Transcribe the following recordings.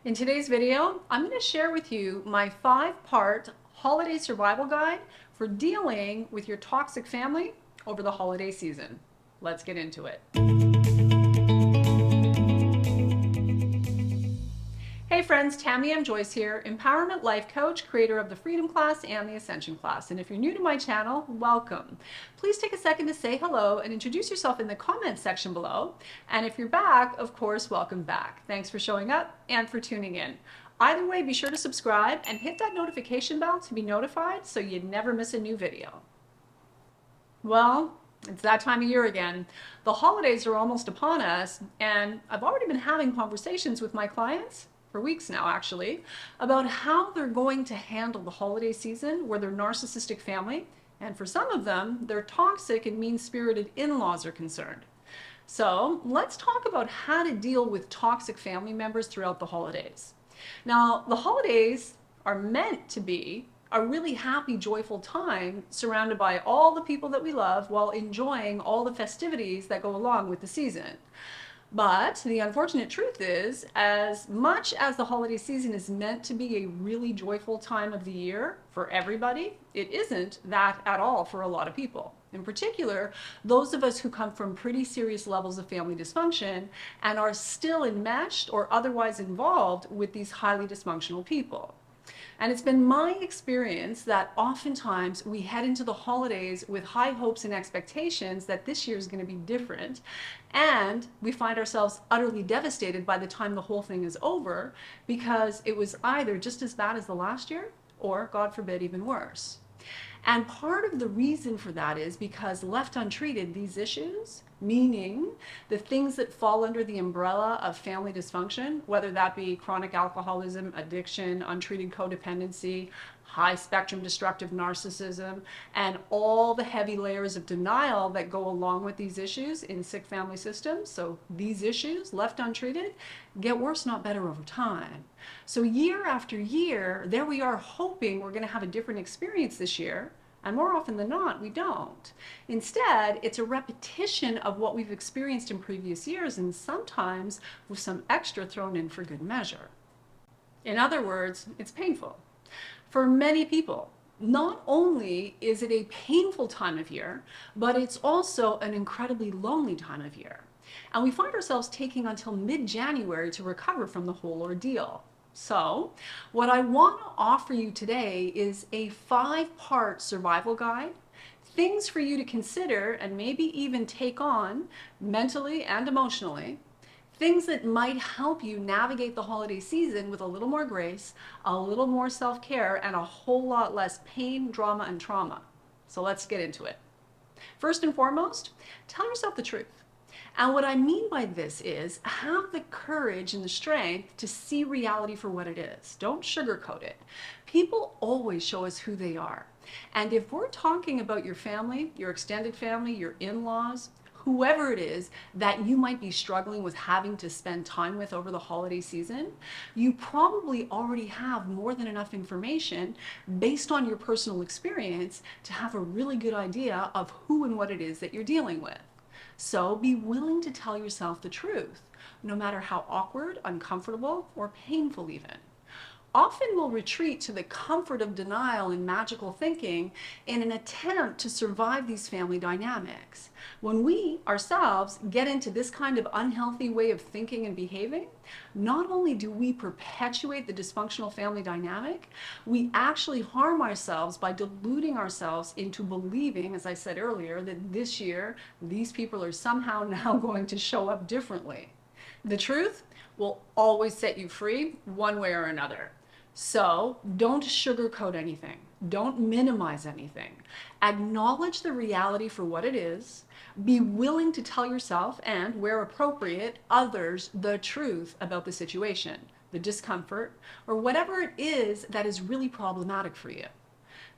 In today's video, I'm going to share with you my 5-part holiday survival guide for dealing with your toxic family over the holiday season. Let's get into it. Hey friends, Tamie M. Joyce here, empowerment life coach, creator of the Freedom class and the Ascension class. And if you're new to my channel, welcome. Please take a second to say hello and introduce yourself in the comments section below. And if you're back, of course, welcome back. Thanks for showing up and for tuning in. Either way, be sure to subscribe and hit that notification bell to be notified so you never miss a new video. Well, it's that time of year again. The holidays are almost upon us, and I've already been having conversations with my clients for weeks now actually, about how they're going to handle the holiday season where their narcissistic family, and for some of them, their toxic and mean-spirited in-laws are concerned. So let's talk about how to deal with toxic family members throughout the holidays. Now, the holidays are meant to be a really happy, joyful time surrounded by all the people that we love while enjoying all the festivities that go along with the season. But the unfortunate truth is, as much as the holiday season is meant to be a really joyful time of the year for everybody, it isn't that at all for a lot of people. In particular, those of us who come from pretty serious levels of family dysfunction and are still enmeshed or otherwise involved with these highly dysfunctional people. And it's been my experience that oftentimes we head into the holidays with high hopes and expectations that this year is going to be different. And we find ourselves utterly devastated by the time the whole thing is over because it was either just as bad as the last year or, God forbid, even worse. And part of the reason for that is because left untreated, these issues, meaning the things that fall under the umbrella of family dysfunction, whether that be chronic alcoholism, addiction, untreated codependency, high spectrum destructive narcissism, and all the heavy layers of denial that go along with these issues in sick family systems. So these issues, left untreated, get worse, not better over time. So year after year, there we are hoping we're going to have a different experience this year. And more often than not, we don't. Instead, it's a repetition of what we've experienced in previous years, and sometimes with some extra thrown in for good measure. In other words, it's painful. For many people, not only is it a painful time of year, but it's also an incredibly lonely time of year. And we find ourselves taking until mid-January to recover from the whole ordeal. So what I want to offer you today is a 5-part survival guide, things for you to consider and maybe even take on mentally and emotionally, things that might help you navigate the holiday season with a little more grace, a little more self-care, and a whole lot less pain, drama, and trauma. So let's get into it. First and foremost, tell yourself the truth. And what I mean by this is have the courage and the strength to see reality for what it is. Don't sugarcoat it. People always show us who they are. And if we're talking about your family, your extended family, your in-laws, whoever it is that you might be struggling with having to spend time with over the holiday season, you probably already have more than enough information based on your personal experience to have a really good idea of who and what it is that you're dealing with. So be willing to tell yourself the truth, no matter how awkward, uncomfortable, or painful even. Often we'll retreat to the comfort of denial and magical thinking in an attempt to survive these family dynamics. When we ourselves get into this kind of unhealthy way of thinking and behaving, not only do we perpetuate the dysfunctional family dynamic, we actually harm ourselves by deluding ourselves into believing, as I said earlier, that this year these people are somehow now going to show up differently. The truth will always set you free one way or another. So don't sugarcoat anything. Don't minimize anything. Acknowledge the reality for what it is. Be willing to tell yourself and, where appropriate, others the truth about the situation, the discomfort, or whatever it is that is really problematic for you.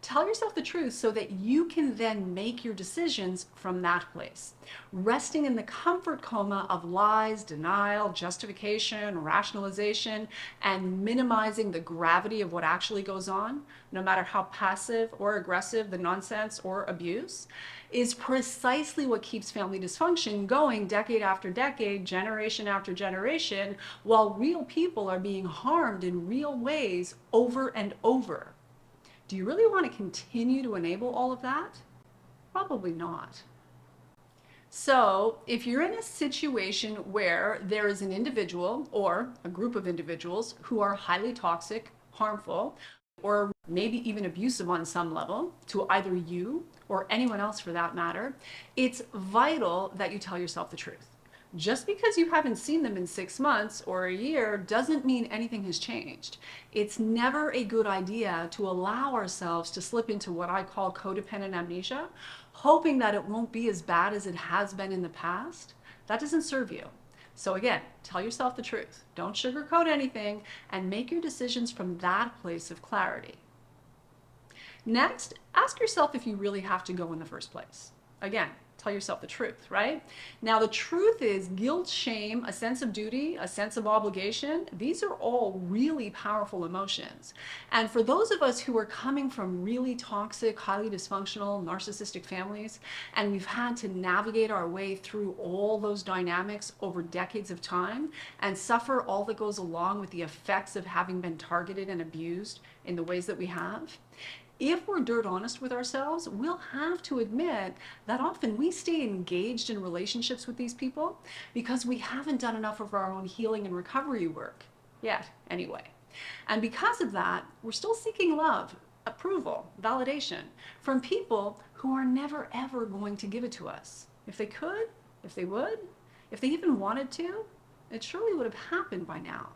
Tell yourself the truth so that you can then make your decisions from that place. Resting in the comfort coma of lies, denial, justification, rationalization, and minimizing the gravity of what actually goes on, no matter how passive or aggressive the nonsense or abuse, is precisely what keeps family dysfunction going decade after decade, generation after generation, while real people are being harmed in real ways over and over. Do you really want to continue to enable all of that? Probably not. So, if you're in a situation where there is an individual or a group of individuals who are highly toxic, harmful, or maybe even abusive on some level to either you or anyone else for that matter, it's vital that you tell yourself the truth. Just because you haven't seen them in 6 months or a year doesn't mean anything has changed. It's never a good idea to allow ourselves to slip into what I call codependent amnesia, hoping that it won't be as bad as it has been in the past. That doesn't serve you. So again, tell yourself the truth. Don't sugarcoat anything and make your decisions from that place of clarity. Next, ask yourself if you really have to go in the first place. Again, tell yourself the truth, right? Now, the truth is guilt, shame, a sense of duty, a sense of obligation, these are all really powerful emotions. And for those of us who are coming from really toxic, highly dysfunctional, narcissistic families, and we've had to navigate our way through all those dynamics over decades of time and suffer all that goes along with the effects of having been targeted and abused in the ways that we have, if we're dirt honest with ourselves, we'll have to admit that often we stay engaged in relationships with these people because we haven't done enough of our own healing and recovery work yet, anyway. And because of that, we're still seeking love, approval, validation from people who are never ever going to give it to us. If they could, if they would, if they even wanted to, it surely would have happened by now.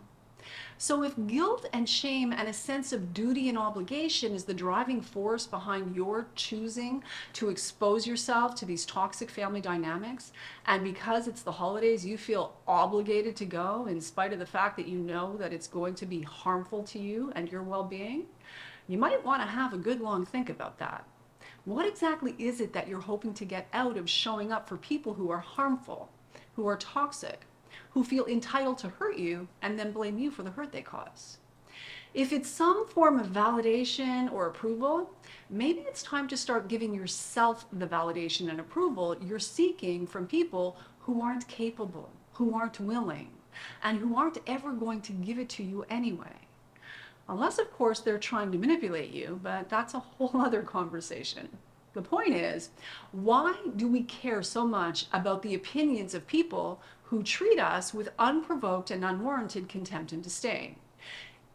So if guilt and shame and a sense of duty and obligation is the driving force behind your choosing to expose yourself to these toxic family dynamics, and because it's the holidays, you feel obligated to go in spite of the fact that you know that it's going to be harmful to you and your well-being, you might want to have a good long think about that. What exactly is it that you're hoping to get out of showing up for people who are harmful, who are toxic, who feel entitled to hurt you and then blame you for the hurt they cause? If it's some form of validation or approval, maybe it's time to start giving yourself the validation and approval you're seeking from people who aren't capable, who aren't willing, and who aren't ever going to give it to you anyway. Unless, of course, they're trying to manipulate you, but that's a whole other conversation. The point is, why do we care so much about the opinions of people who treat us with unprovoked and unwarranted contempt and disdain,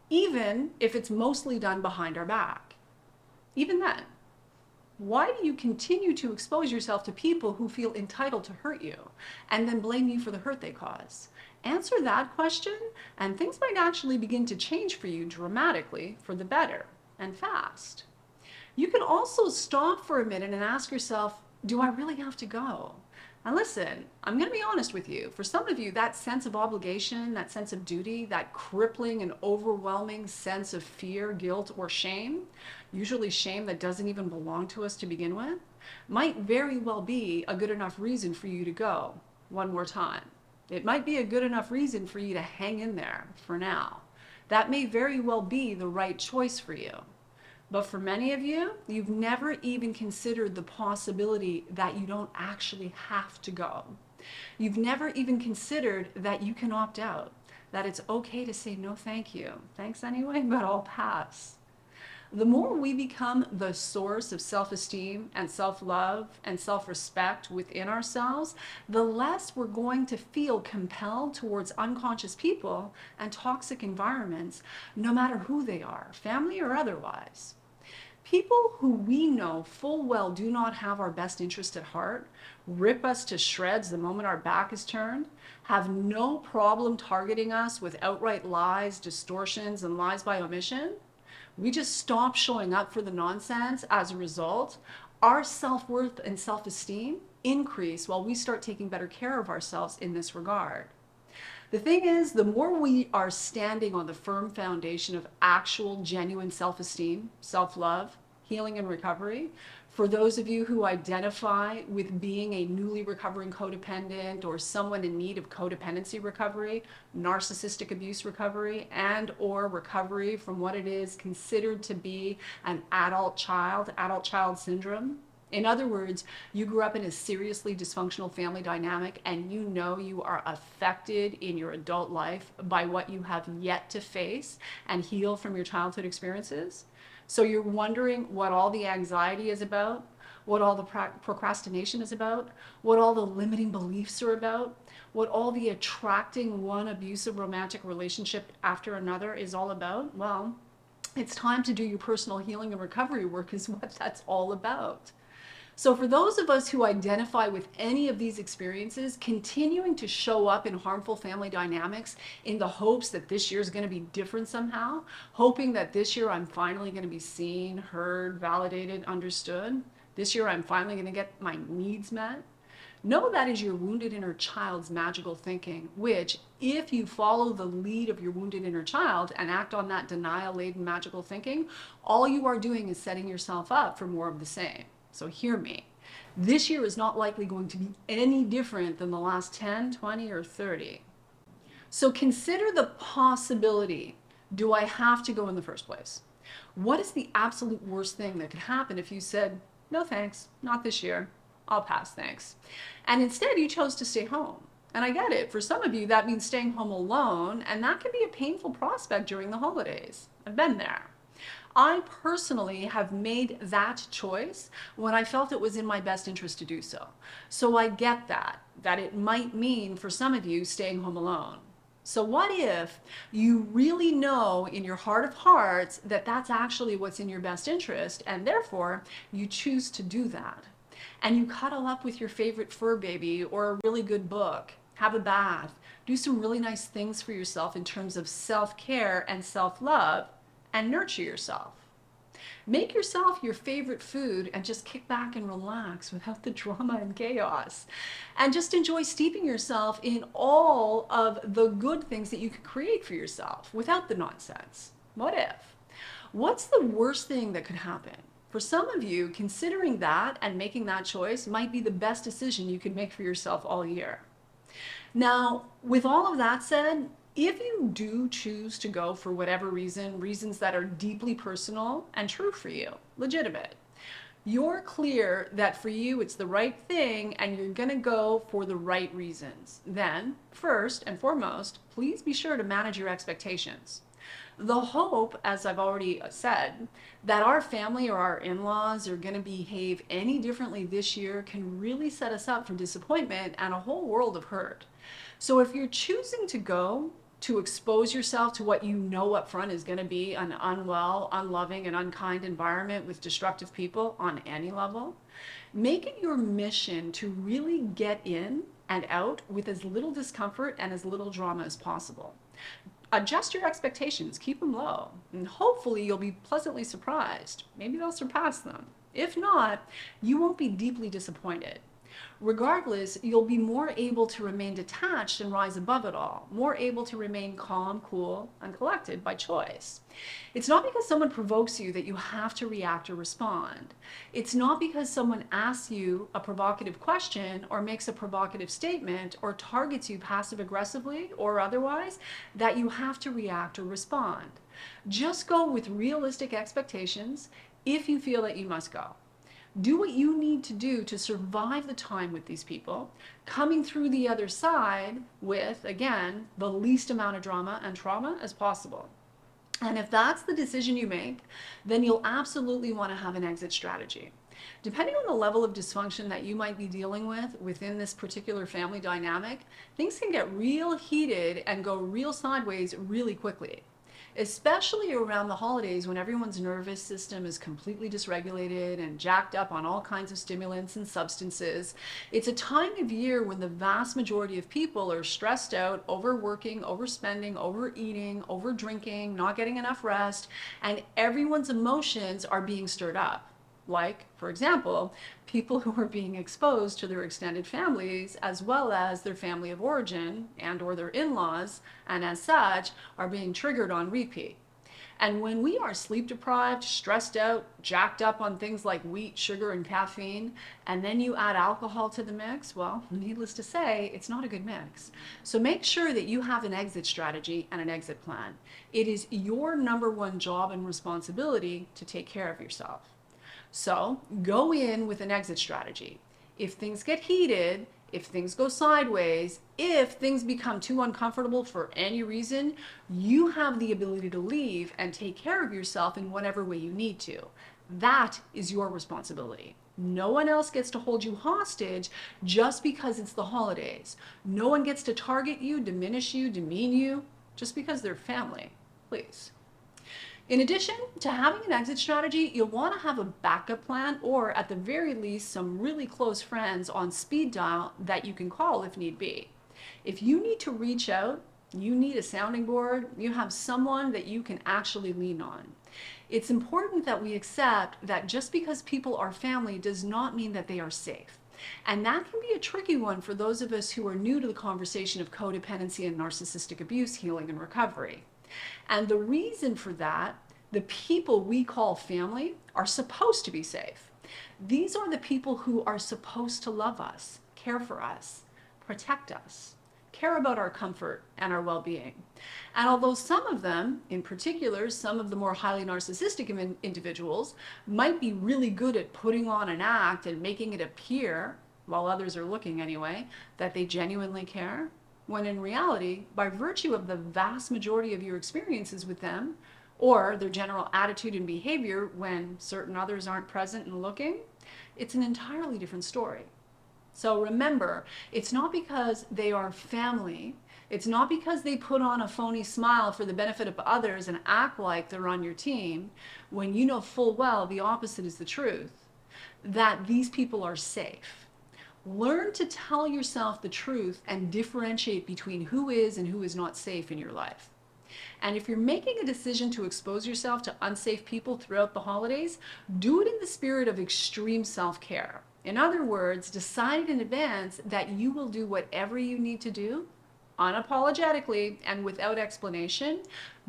even if it's mostly done behind our back? Even then, why do you continue to expose yourself to people who feel entitled to hurt you and then blame you for the hurt they cause? Answer that question, and things might actually begin to change for you dramatically for the better and fast. You can also stop for a minute and ask yourself, do I really have to go? And listen, I'm going to be honest with you. For some of you, that sense of obligation, that sense of duty, that crippling and overwhelming sense of fear, guilt, or shame, usually shame that doesn't even belong to us to begin with, might very well be a good enough reason for you to go one more time. It might be a good enough reason for you to hang in there for now. That may very well be the right choice for you. But for many of you, you've never even considered the possibility that you don't actually have to go. You've never even considered that you can opt out, that it's okay to say no thank you. Thanks anyway, but I'll pass. The more we become the source of self-esteem and self-love and self-respect within ourselves, the less we're going to feel compelled towards unconscious people and toxic environments, no matter who they are, family or otherwise. People who we know full well do not have our best interest at heart, rip us to shreds the moment our back is turned, have no problem targeting us with outright lies, distortions, and lies by omission. We just stop showing up for the nonsense. As a result, our self-worth and self-esteem increase while we start taking better care of ourselves in this regard. The thing is, the more we are standing on the firm foundation of actual, genuine self-esteem, self-love, healing and recovery. For those of you who identify with being a newly recovering codependent or someone in need of codependency recovery, narcissistic abuse recovery, and or recovery from what it is considered to be an adult child syndrome. In other words, you grew up in a seriously dysfunctional family dynamic and you know you are affected in your adult life by what you have yet to face and heal from your childhood experiences. So you're wondering what all the anxiety is about, what all the procrastination is about, what all the limiting beliefs are about, what all the attracting one abusive romantic relationship after another is all about. Well, it's time to do your personal healing and recovery work is what that's all about. So for those of us who identify with any of these experiences, continuing to show up in harmful family dynamics in the hopes that this year is going to be different somehow, hoping that this year I'm finally going to be seen, heard, validated, understood, this year I'm finally going to get my needs met, know that is your wounded inner child's magical thinking, which if you follow the lead of your wounded inner child and act on that denial-laden magical thinking, all you are doing is setting yourself up for more of the same. So hear me. This year is not likely going to be any different than the last 10, 20, or 30. So consider the possibility. Do I have to go in the first place? What is the absolute worst thing that could happen if you said, no thanks, not this year, I'll pass, thanks. And instead you chose to stay home. And I get it, for some of you that means staying home alone, and that can be a painful prospect during the holidays. I've been there. I personally have made that choice when I felt it was in my best interest to do so. So I get that it might mean for some of you staying home alone. So what if you really know in your heart of hearts that that's actually what's in your best interest, and therefore you choose to do that? And you cuddle up with your favorite fur baby or a really good book, have a bath, do some really nice things for yourself in terms of self-care and self-love, and nurture yourself. Make yourself your favorite food and just kick back and relax without the drama and chaos. And just enjoy steeping yourself in all of the good things that you could create for yourself without the nonsense. What if? What's the worst thing that could happen? For some of you, considering that and making that choice might be the best decision you could make for yourself all year. Now, with all of that said, if you do choose to go for whatever reasons that are deeply personal and true for you, legitimate, you're clear that for you it's the right thing and you're going to go for the right reasons, then first and foremost, please be sure to manage your expectations. The hope, as I've already said, that our family or our in-laws are going to behave any differently this year can really set us up for disappointment and a whole world of hurt. So if you're choosing to go to expose yourself to what you know up front is going to be an unwell, unloving, and unkind environment with destructive people on any level, make it your mission to really get in and out with as little discomfort and as little drama as possible. Adjust your expectations, keep them low, and hopefully you'll be pleasantly surprised. Maybe they'll surpass them. If not, you won't be deeply disappointed. Regardless, you'll be more able to remain detached and rise above it all, more able to remain calm, cool, and collected by choice. It's not because someone provokes you that you have to react or respond. It's not because someone asks you a provocative question or makes a provocative statement or targets you passive-aggressively or otherwise that you have to react or respond. Just go with realistic expectations if you feel that you must go. Do what you need to do to survive the time with these people, coming through the other side with, again, the least amount of drama and trauma as possible. And if that's the decision you make, then you'll absolutely want to have an exit strategy. Depending on the level of dysfunction that you might be dealing with within this particular family dynamic, things can get real heated and go real sideways really quickly. Especially around the holidays when everyone's nervous system is completely dysregulated and jacked up on all kinds of stimulants and substances. It's a time of year when the vast majority of people are stressed out, overworking, overspending, overeating, overdrinking, not getting enough rest, and everyone's emotions are being stirred up. Like, for example, people who are being exposed to their extended families as well as their family of origin and or their in-laws, and as such are being triggered on repeat. And when we are sleep deprived, stressed out, jacked up on things like wheat, sugar, and caffeine, and then you add alcohol to the mix, well, needless to say, it's not a good mix. So make sure that you have an exit strategy and an exit plan. It is your number one job and responsibility to take care of yourself. So go in with an exit strategy. If things get heated, if things go sideways, if things become too uncomfortable for any reason, you have the ability to leave and take care of yourself in whatever way you need to. That is your responsibility. No one else gets to hold you hostage just because it's the holidays. No one gets to target you, diminish you, demean you, just because they're family. Please. In addition to having an exit strategy, you'll want to have a backup plan, or at the very least, some really close friends on speed dial that you can call if need be. If you need to reach out, you need a sounding board, you have someone that you can actually lean on. It's important that we accept that just because people are family does not mean that they are safe. And that can be a tricky one for those of us who are new to the conversation of codependency and narcissistic abuse healing and recovery. And the reason for that, the people we call family are supposed to be safe. These are the people who are supposed to love us, care for us, protect us, care about our comfort and our well-being. And although some of them, in particular, some of the more highly narcissistic individuals, might be really good at putting on an act and making it appear, while others are looking anyway, that they genuinely care, when in reality, by virtue of the vast majority of your experiences with them, or their general attitude and behavior when certain others aren't present and looking, it's an entirely different story. So remember, it's not because they are family, it's not because they put on a phony smile for the benefit of others and act like they're on your team, when you know full well the opposite is the truth, that these people are safe. Learn to tell yourself the truth and differentiate between who is and who is not safe in your life. And if you're making a decision to expose yourself to unsafe people throughout the holidays, do it in the spirit of extreme self-care. In other words, decide in advance that you will do whatever you need to do, unapologetically and without explanation.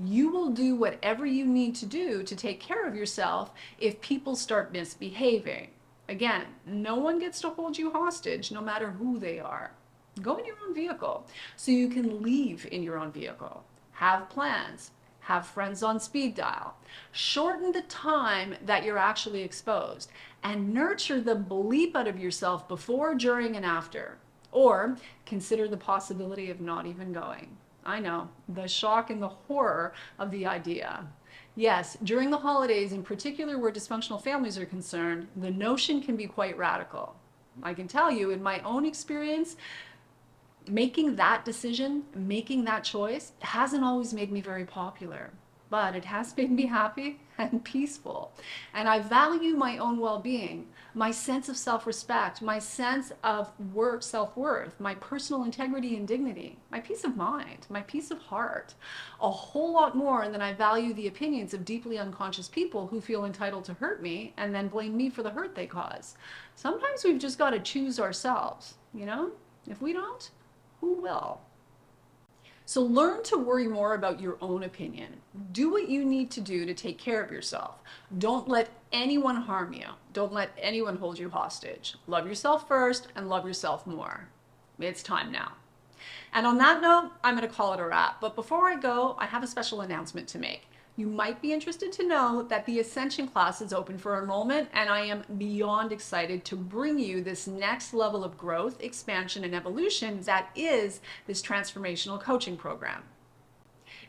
You will do whatever you need to do to take care of yourself if people start misbehaving. Again, no one gets to hold you hostage, no matter who they are. Go in your own vehicle so you can leave in your own vehicle. Have plans. Have friends on speed dial. Shorten the time that you're actually exposed and nurture the bleep out of yourself before, during, and after. Or consider the possibility of not even going. I know, the shock and the horror of the idea. Yes, during the holidays, in particular where dysfunctional families are concerned, the notion can be quite radical. I can tell you, in my own experience, making that decision, making that choice, hasn't always made me very popular, but it has made me happy and peaceful. And I value my own well-being, my sense of self-respect, my sense of self-worth, my personal integrity and dignity, my peace of mind, my peace of heart, a whole lot more than I value the opinions of deeply unconscious people who feel entitled to hurt me and then blame me for the hurt they cause. Sometimes we've just got to choose ourselves, you know? If we don't, who will? So learn to worry more about your own opinion. Do what you need to do to take care of yourself. Don't let anyone harm you. Don't let anyone hold you hostage. Love yourself first and love yourself more. It's time now. And on that note, I'm going to call it a wrap. But before I go, I have a special announcement to make. You might be interested to know that the Ascension class is open for enrollment, and I am beyond excited to bring you this next level of growth, expansion, and evolution that is this transformational coaching program.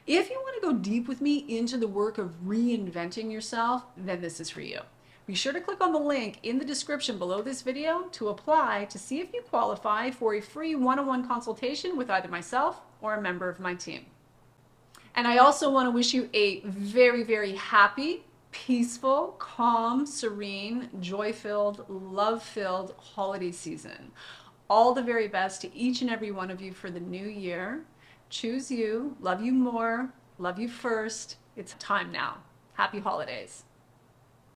If you want to go deep with me into the work of reinventing yourself, then this is for you. Be sure to click on the link in the description below this video to apply to see if you qualify for a free one-on-one consultation with either myself or a member of my team. And I also want to wish you a very, very happy, peaceful, calm, serene, joy-filled, love-filled holiday season. All the very best to each and every one of you for the new year. Choose you, love you more, love you first. It's time now. Happy holidays.